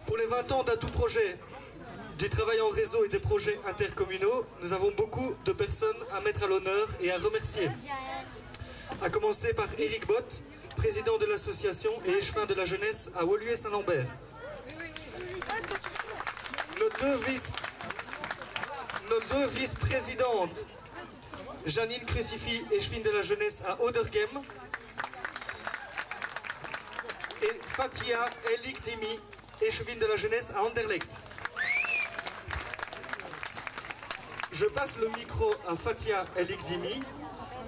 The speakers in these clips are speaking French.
Pour les 20 ans d'Atout Projet, du travail en réseau et des projets intercommunaux, nous avons beaucoup de personnes à mettre à l'honneur et à remercier. À commencer par Eric Bott, président de l'association et échevin de la jeunesse à Woluwe-Saint-Lambert. Nos deux vice-présidentes, Janine Crucifix, échevine de la jeunesse à Oderghem, et Fatia Elikdimi, échevine de la jeunesse à Anderlecht. Je passe le micro à Fatia Elikdimi,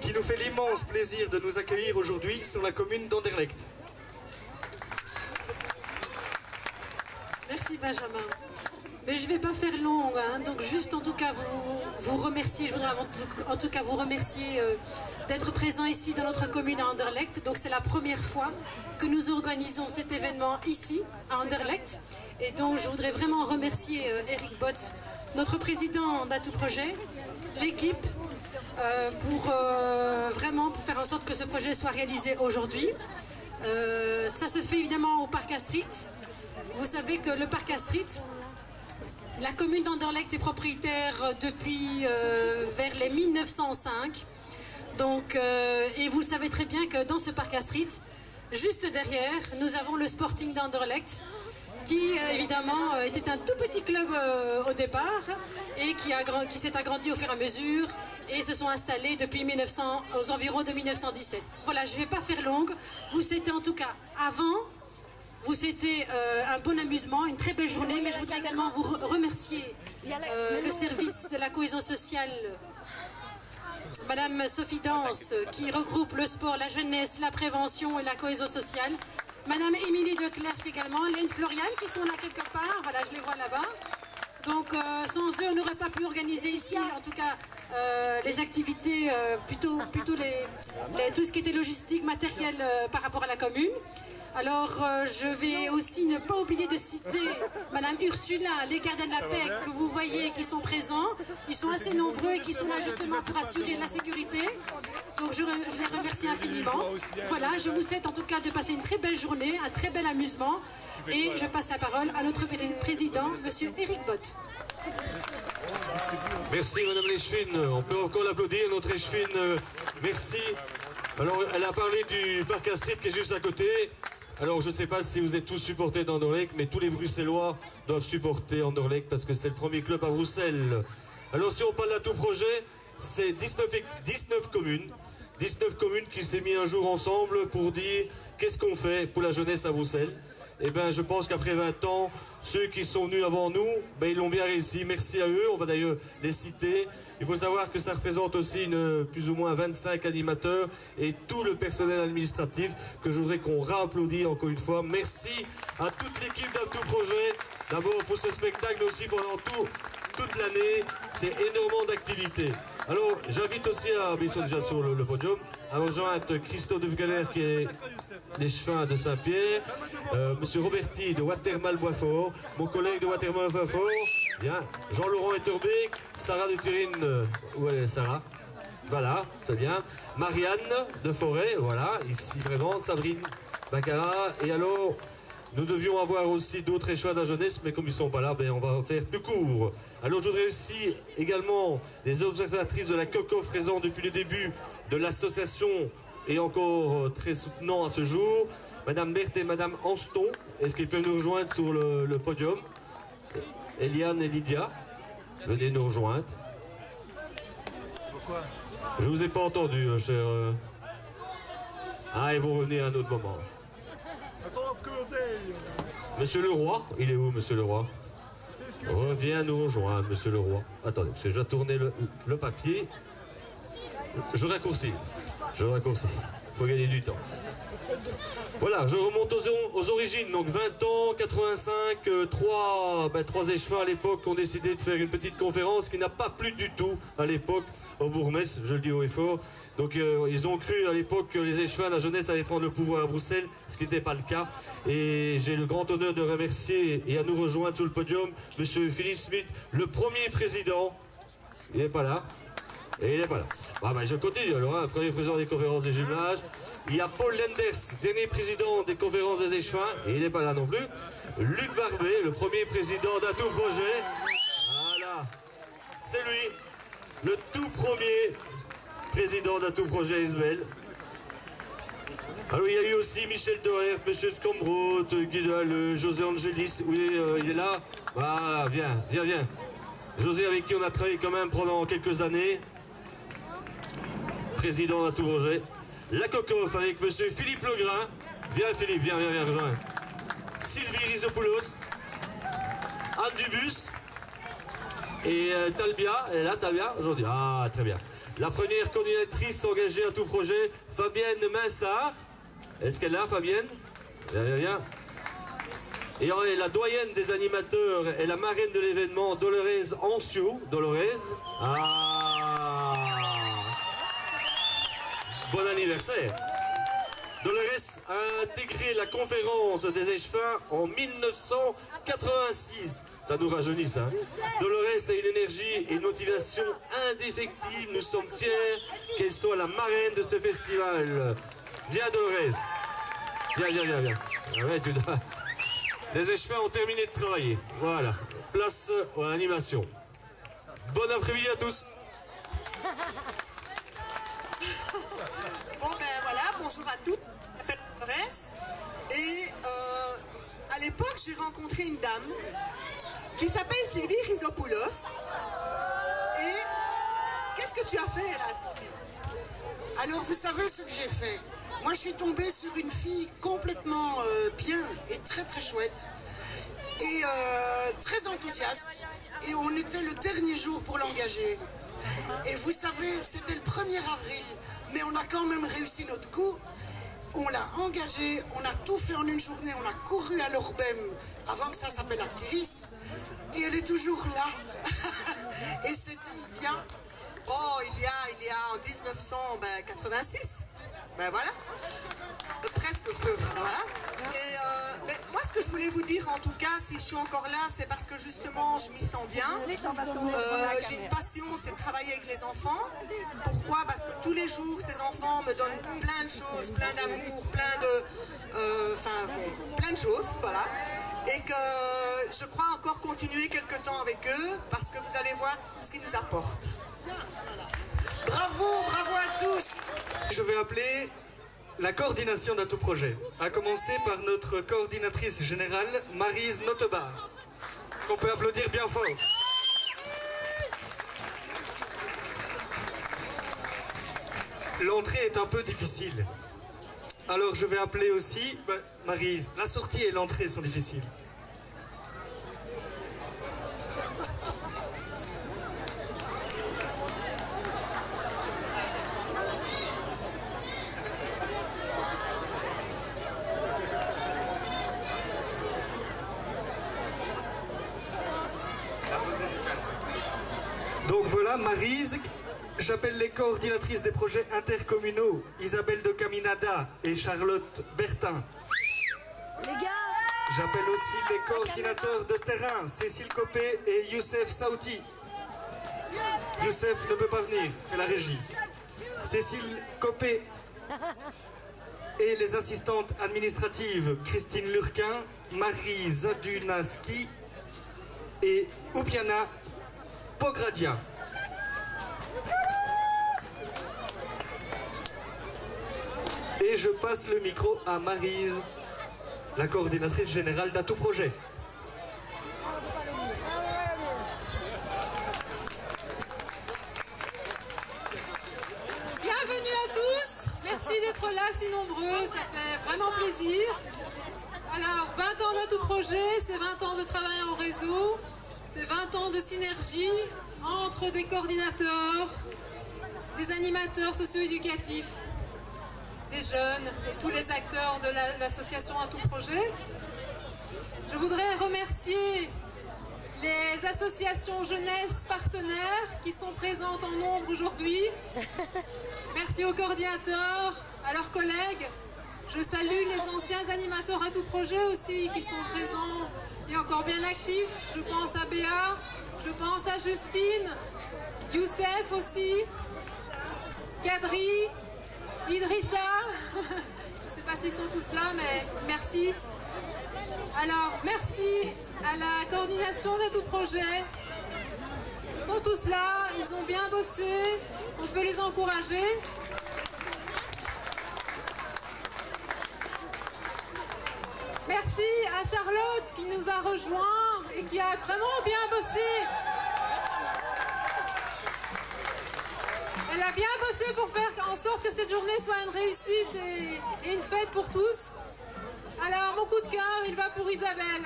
qui nous fait l'immense plaisir de nous accueillir aujourd'hui sur la commune d'Anderlecht. Merci Benjamin. Mais je ne vais pas faire long, hein. Donc juste en tout cas vous remercier, je voudrais en tout cas vous remercier d'être présent ici dans notre commune à Anderlecht. Donc c'est la première fois que nous organisons cet événement ici à Anderlecht. Et donc je voudrais vraiment remercier Eric Bott, notre président d'Atout Projet, l'équipe, pour faire en sorte que ce projet soit réalisé aujourd'hui. Ça se fait évidemment au parc Astrid. Vous savez que le parc Astrid, la commune d'Anderlecht est propriétaire depuis vers les 1905. Donc, et vous le savez très bien que dans ce parc Astrid, juste derrière, nous avons le Sporting d'Anderlecht, qui évidemment était un tout petit club au départ et qui s'est agrandi au fur et à mesure et se sont installés depuis aux environs de 1917. Voilà, je ne vais pas faire longue. Vous souhaitez en tout cas vous souhaitez un bon amusement, une très belle journée, mais je voudrais également vous remercier le service de la cohésion sociale, Madame Sophie Danse, qui regroupe le sport, la jeunesse, la prévention et la cohésion sociale. Madame Émilie Declercq également, Laine Florian qui sont là quelque part, voilà, je les vois là-bas. Donc sans eux, on n'aurait pas pu organiser ici, en tout cas, les activités, plutôt tout ce qui était logistique, matériel par rapport à la commune. Alors je vais aussi ne pas oublier de citer Madame Ursula, les gardiens de la paix que vous voyez qui sont présents. Ils sont assez nombreux et qui sont là justement pour assurer la sécurité. Donc je les remercie infiniment. Voilà, je vous souhaite en tout cas de passer une très belle journée, un très bel amusement. Et je passe la parole à notre président, Monsieur Eric Bott. Merci Madame l'échevine, on peut encore l'applaudir, notre échevine, merci. Alors elle a parlé du parc Astrid qui est juste à côté. Alors je ne sais pas si vous êtes tous supporters d'Anderlecht, mais tous les Bruxellois doivent supporter Anderlecht parce que c'est le premier club à Bruxelles. Alors si on parle d'Atout Projet, c'est 19 communes. 19 communes qui s'est mis un jour ensemble pour dire qu'est-ce qu'on fait pour la jeunesse à Bruxelles. Eh bien, je pense qu'après 20 ans, ceux qui sont venus avant nous, ben, ils l'ont bien réussi. Merci à eux, on va d'ailleurs les citer. Il faut savoir que ça représente aussi plus ou moins 25 animateurs et tout le personnel administratif que je voudrais qu'on réapplaudisse encore une fois. Merci à toute l'équipe d'Atout Projet, d'abord pour ce spectacle, mais aussi pendant toute l'année. C'est énormément d'activités. Alors, j'invite aussi ils sont déjà sur le podium, à rejoindre Christophe de Vugaler qui est l'échevin de Saint-Pierre, Monsieur Roberti de Watermal-Boisfort, mon collègue de Watermal-Boisfort, bien, Jean-Laurent Etterbeek, Sarah de Turine, où est Sarah? Voilà, c'est bien. Marianne de Forêt, voilà, ici vraiment, Sabrine Baccarat, et alors... Nous devions avoir aussi d'autres échevins de la jeunesse, mais comme ils ne sont pas là, ben on va faire plus court. Alors je voudrais aussi également les observatrices de la COCOF présentes depuis le début de l'association et encore très soutenant à ce jour, Madame Berthe et Madame Anston. Est-ce qu'ils peuvent nous rejoindre sur le podium? Eliane et Lydia, venez nous rejoindre. Pourquoi? Je ne vous ai pas entendu, cher. Ah, ils vont revenir à un autre moment. Monsieur Leroy, il est où, Monsieur Leroy? Reviens nous rejoindre, Monsieur Leroy. Attendez, parce que je dois tourner le papier. Je raccourcis. Il faut gagner du temps. Voilà, je remonte aux origines. Donc 20 ans, 85, trois échevins à l'époque ont décidé de faire une petite conférence qui n'a pas plu du tout à l'époque au bourgmestre, je le dis haut et fort. Donc ils ont cru à l'époque que les échevins, la jeunesse allait prendre le pouvoir à Bruxelles, ce qui n'était pas le cas. Et j'ai le grand honneur de remercier et à nous rejoindre sur le podium Monsieur Philippe Smith, le premier président. Il n'est pas là. Et il n'est pas là. Je continue alors, hein. Premier président des conférences des jumelages. Il y a Paul Lenders, dernier président des conférences des échevins, et il n'est pas là non plus. Luc Barbet, le premier président d'Atout Projet. Voilà, c'est lui, le tout premier président d'Atout Projet Isabelle. Alors il y a eu aussi Michel Doher, Monsieur Scambroth, Guidal, José Angelis, il est là. Ah, viens. José avec qui on a travaillé quand même pendant quelques années. Président d'Atout Projet. La Cocoff avec Monsieur Philippe Legrain. Viens Philippe, viens, rejoins. Sylvie Rizopoulos. Anne Dubus. Et Talbia, elle est là Talbia aujourd'hui. Ah, très bien. La première coordinatrice engagée à Atout Projet, Fabienne Minsard. Est-ce qu'elle est là, Fabienne? Viens. Et la doyenne des animateurs et la marraine de l'événement, Dolores Ancio. Dolores. Ah. Bon anniversaire. Dolores a intégré la conférence des échevins en 1986. Ça nous rajeunit, ça. Dolores a une énergie et une motivation indéfectibles. Nous sommes fiers qu'elle soit la marraine de ce festival. Viens, Dolores. Viens. Ah ouais, les échevins ont terminé de travailler. Voilà. Place à l'animation. Bon après-midi à tous. Bon ben voilà, bonjour à tous. Et à l'époque, j'ai rencontré une dame qui s'appelle Sylvie Rizopoulos. Et qu'est-ce que tu as fait là, Sylvie? Alors, vous savez ce que j'ai fait? Moi, je suis tombée sur une fille complètement bien et très très chouette. Et très enthousiaste. Et on était le dernier jour pour l'engager. Et vous savez, c'était le 1er avril. Mais on a quand même réussi notre coup. On l'a engagée, on a tout fait en une journée, on a couru à l'Orbem avant que ça s'appelle Activis. Et elle est toujours là. Et c'était il y a... Oh, il y a en 1986. Ben voilà. Presque peu, voilà. Et moi, ce que je voulais vous dire, en tout cas, si je suis encore là, c'est parce que justement, je m'y sens bien. J'ai une passion, c'est de travailler avec les enfants. Pourquoi? Parce que tous les jours, ces enfants me donnent plein de choses, plein d'amour, plein de choses, voilà. Et que je crois encore continuer quelques temps avec eux, parce que vous allez voir tout ce qu'ils nous apportent. Bravo à tous. Je vais appeler la coordination d'Atout Projet, à commencer par notre coordinatrice générale, Maryse Notebar, qu'on peut applaudir bien fort. L'entrée est un peu difficile. Alors je vais appeler aussi, Maryse, la sortie et l'entrée sont difficiles. Donc voilà, Maryse, j'appelle les coordinatrices des projets intercommunaux, Isabelle de Caminada et Charlotte Bertin. J'appelle aussi les coordinateurs de terrain, Cécile Copé et Youssef Saouti. Youssef ne peut pas venir, fait la régie. Cécile Copé et les assistantes administratives, Christine Lurquin, Marie Zadunaski et Oupiana Pogradia. Et je passe le micro à Maryse, la coordinatrice générale d'Atout Projet. Bienvenue à tous, merci d'être là si nombreux, ça fait vraiment plaisir. Alors 20 ans d'Atout Projet, c'est 20 ans de travail en réseau, c'est 20 ans de synergie entre des coordinateurs, des animateurs socio-éducatifs, des jeunes et tous les acteurs de l'association Atout Projet. Je voudrais remercier les associations jeunesse partenaires qui sont présentes en nombre aujourd'hui. Merci aux coordinateurs, à leurs collègues. Je salue les anciens animateurs Atout Projet aussi qui sont présents et encore bien actifs. Je pense à Béa, je pense à Justine, Youssef aussi. Kadri, Idrissa, je ne sais pas s'ils sont tous là, mais merci. Alors, merci à la coordination de tout projet. Ils sont tous là, ils ont bien bossé, on peut les encourager. Merci à Charlotte qui nous a rejoints et qui a vraiment bien bossé. Elle a bien bossé pour faire en sorte que cette journée soit une réussite et une fête pour tous. Alors, mon coup de cœur, il va pour Isabelle.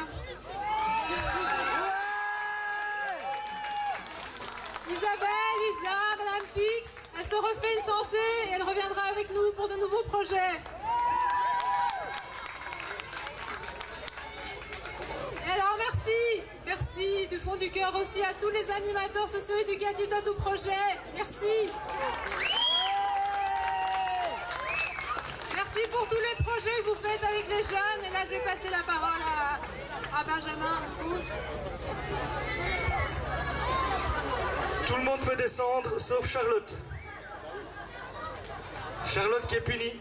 Isabelle, Isa, Madame Pix, elle se refait une santé et elle reviendra avec nous pour de nouveaux projets. Et alors merci du fond du cœur aussi à tous les animateurs socio-éducatifs de tout projet. Merci. Merci pour tous les projets que vous faites avec les jeunes. Et là, je vais passer la parole à Benjamin. Tout le monde peut descendre, sauf Charlotte. Charlotte qui est punie.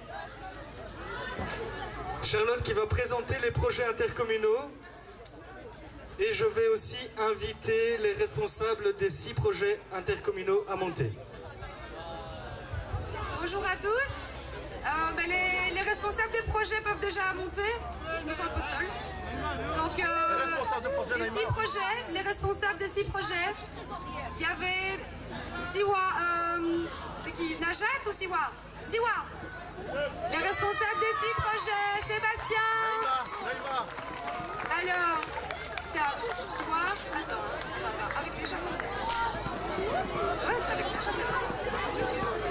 Charlotte qui va présenter les projets intercommunaux. Et je vais aussi inviter les responsables des 6 projets intercommunaux à monter. Bonjour à tous. Les responsables des projets peuvent déjà monter, parce que je me sens un peu seule. Donc, les 6 projets, les responsables des 6 projets, il y avait Siwa, c'est qui, Najat ou Siwa? Siwa. Les responsables des 6 projets, Sébastien. Alors, tiens, Siwa, attends, avec les gens. Ouais, c'est avec Najat.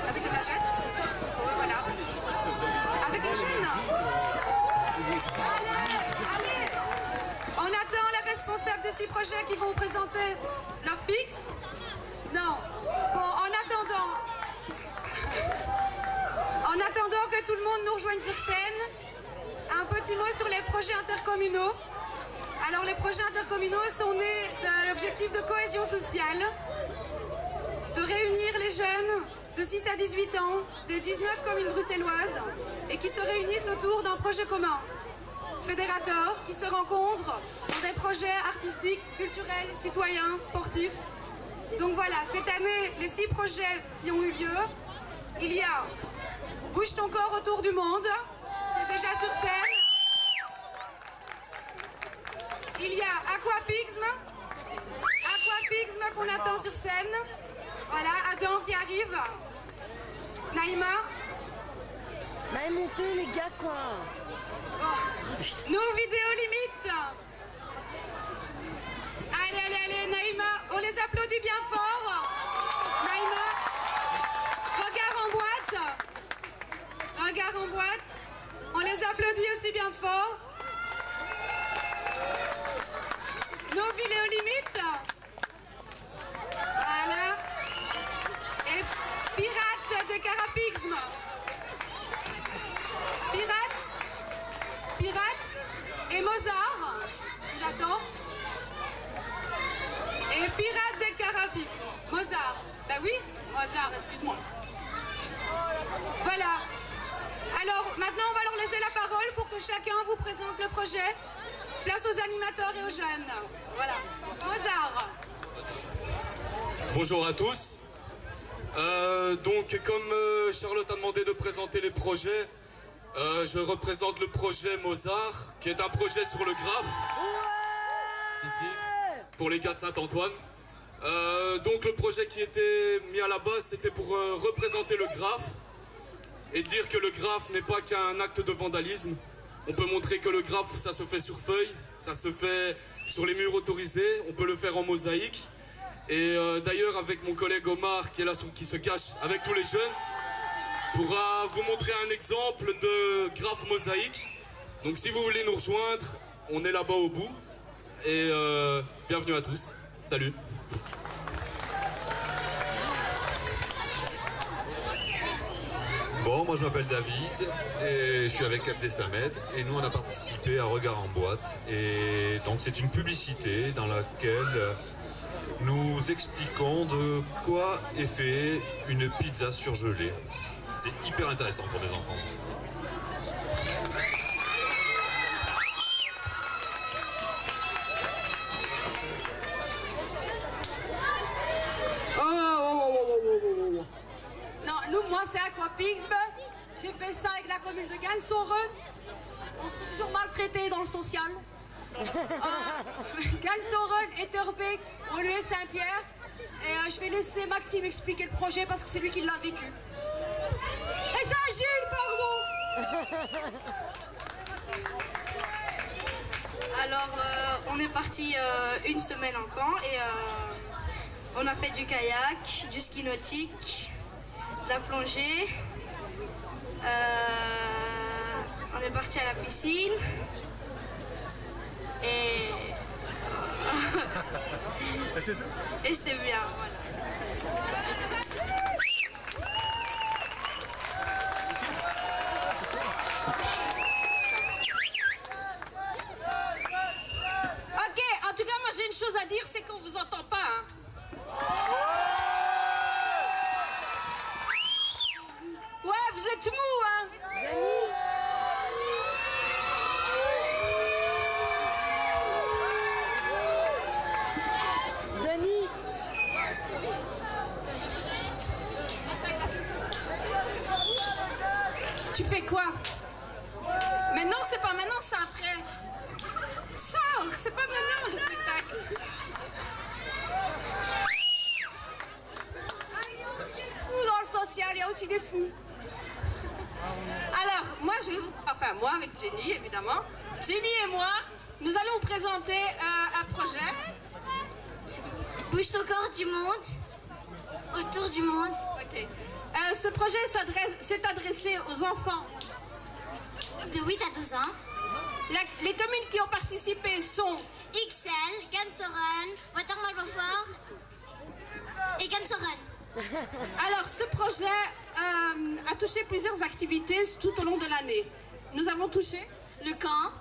Ah, mais c'est Najat. Voilà. Avec les jeunes. Allez. On attend les responsables des 6 projets qui vont présenter leur PIX. Non. Bon, en attendant que tout le monde nous rejoigne sur scène, un petit mot sur les projets intercommunaux. Alors, les projets intercommunaux sont nés de l'objectif de cohésion sociale, de réunir les jeunes de 6 à 18 ans des 19 communes bruxelloises et qui se réunissent autour d'un projet commun, fédérateur, qui se rencontrent pour des projets artistiques, culturels, citoyens, sportifs. Donc voilà, cette année, les 6 projets qui ont eu lieu, il y a Bouge ton corps autour du monde, qui est déjà sur scène. Il y a Aquapixme qu'on attend sur scène. Voilà, Adam qui arrive. Naïma. Mais montez les gars quoi. Bon. Nos vidéos limites. Allez, Naïma, on les applaudit bien fort. Naïma. Regard en boîte. On les applaudit aussi bien fort. Nos vidéos limites. Voilà. Et Pirates de Carapixme. Pirates et Mozart. J'attends. Et Pirates de Carapixme. Mozart. Ben oui, Mozart, excuse-moi. Voilà. Alors, maintenant, on va leur laisser la parole pour que chacun vous présente le projet. Place aux animateurs et aux jeunes. Voilà. Mozart. Bonjour à tous. Donc, comme Charlotte a demandé de présenter les projets, je représente le projet Mozart, qui est un projet sur le graphe. Ici, pour les gars de Saint-Antoine. Donc, le projet qui était mis à la base, c'était pour représenter le graphe et dire que le graphe n'est pas qu'un acte de vandalisme. On peut montrer que le graphe, ça se fait sur feuille, ça se fait sur les murs autorisés, on peut le faire en mosaïque. Et d'ailleurs, avec mon collègue Omar, qui est là, qui se cache avec tous les jeunes, pourra vous montrer un exemple de graphe mosaïque. Donc si vous voulez nous rejoindre, on est là-bas au bout. Et bienvenue à tous. Salut. Bon, moi je m'appelle David et je suis avec Abdesamed et nous on a participé à Regard en boîte et donc c'est une publicité dans laquelle nous expliquons de quoi est fait une pizza surgelée. C'est hyper intéressant pour des enfants. Non, nous, moi, c'est Aquapix. J'ai fait ça avec la commune de Galsoren. On s'est toujours maltraités dans le social. Galsoren, Etterbeek, Woluwe Saint-Pierre. Et je vais laisser Maxime expliquer le projet parce que c'est lui qui l'a vécu. Et ça, Gilles, pardon. Alors, on est parti une semaine en camp et on a fait du kayak, du ski nautique, de la plongée. On est parti à la piscine. Et c'était bien, voilà. Ok, en tout cas, moi j'ai une chose à dire, c'est qu'on vous entend pas. Hein. Ouais, vous êtes mou, hein. Denis. Tu fais quoi? Mais non, c'est pas maintenant, c'est après. Sors, c'est pas maintenant le spectacle. Fous dans le social, il y a aussi des fous. Alors, moi, moi avec Jenny, évidemment. Jenny et moi, nous allons vous présenter un projet. Bouge ton corps du monde, autour du monde. Ok. Ce projet s'est adressé aux enfants De 8 à 12 ans. Les communes qui ont participé sont XL, Galsoren, Watermal-Beaufort et Galsoren. Alors, ce projet a touché plusieurs activités tout au long de l'année. Nous avons touché le camp,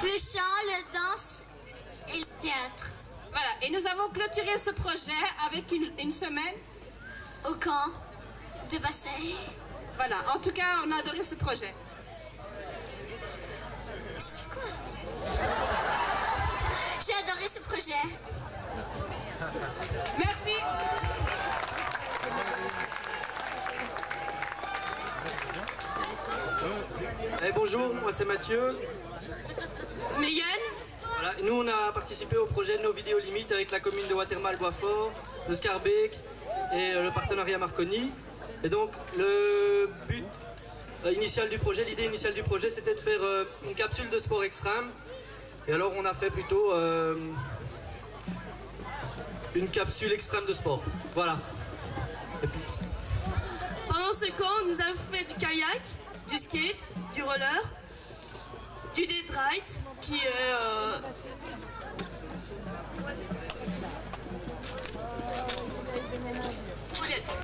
le chant, la danse et le théâtre. Voilà, et nous avons clôturé ce projet avec une semaine au camp de Basseille. Voilà, en tout cas, on a adoré ce projet. C'était quoi? J'ai adoré ce projet. Merci. Bonjour, moi c'est Mathieu. Megan. Voilà, nous on a participé au projet de nos vidéos limites avec la commune de Watermal-Boisfort, de Scarbeck et le partenariat Marconi. Et donc le but initial du projet, l'idée initiale du projet, c'était de faire une capsule de sport extrême. Et alors on a fait plutôt une capsule extrême de sport. Voilà. Pendant ce camp, nous avons fait du kayak, du skate, du roller, du dead ride, qui est...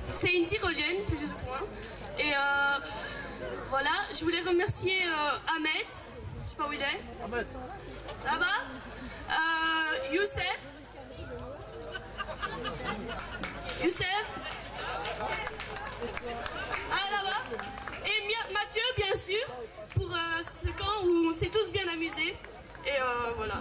c'est une tyrolienne, plus ou moins. Et voilà, je voulais remercier Ahmed, je sais pas où il est. Ahmed. Là-bas. Youssef. Ah, là-bas. Et Mathieu, bien sûr, pour ce camp où on s'est tous bien amusés. Et voilà.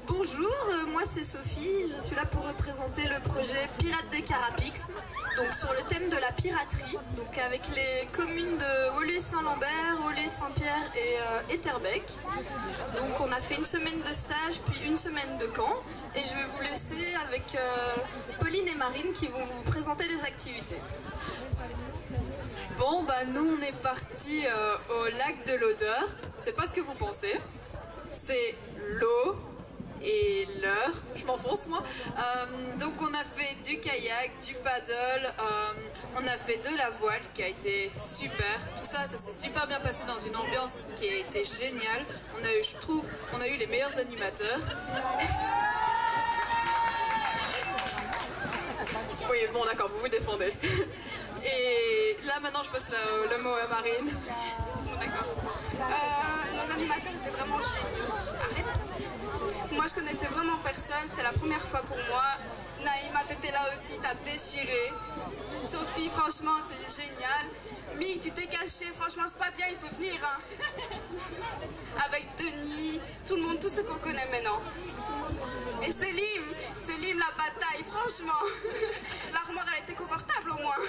Bonjour, moi c'est Sophie, je suis là pour représenter le projet Pirates des Carapix, donc sur le thème de la piraterie, donc avec les communes de Woluwe-Saint-Lambert, Woluwe-Saint-Pierre et Etterbeek. Donc on a fait une semaine de stage puis une semaine de camp et je vais vous laisser avec Pauline et Marine qui vont vous présenter les activités. Bon, bah nous on est partis au lac de l'Odeur, c'est pas ce que vous pensez, c'est l'eau et l'heure, je m'enfonce moi. Donc on a fait du kayak, du paddle, on a fait de la voile qui a été super. Tout ça, ça s'est super bien passé dans une ambiance qui a été géniale. On a eu, je trouve, on a eu les meilleurs animateurs. Oui, bon d'accord, vous vous défendez. Et là maintenant je passe le mot à Marine. Bon, d'accord. Nos animateurs étaient vraiment géniaux. Arrête. Moi, je connaissais vraiment personne. C'était la première fois pour moi. Naïma, t'étais là aussi. T'as déchiré. Sophie, franchement, c'est génial. Mi, tu t'es caché. Franchement, c'est pas bien. Il faut venir. Hein. Avec Denis, tout le monde, tout ce qu'on connaît maintenant. Et Selim, la bataille. Franchement, l'armoire, elle était confortable au moins.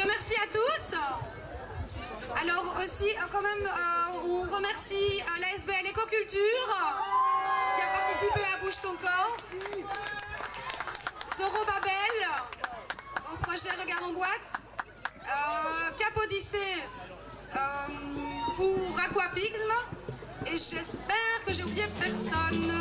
Merci à tous. Alors aussi, quand même, on remercie l'ASBL Écoculture qui a participé à Bouge ton corps, Zorobabel au projet Regard en boîte, Cap Odyssée pour Aquapixme, et j'espère que j'ai oublié personne.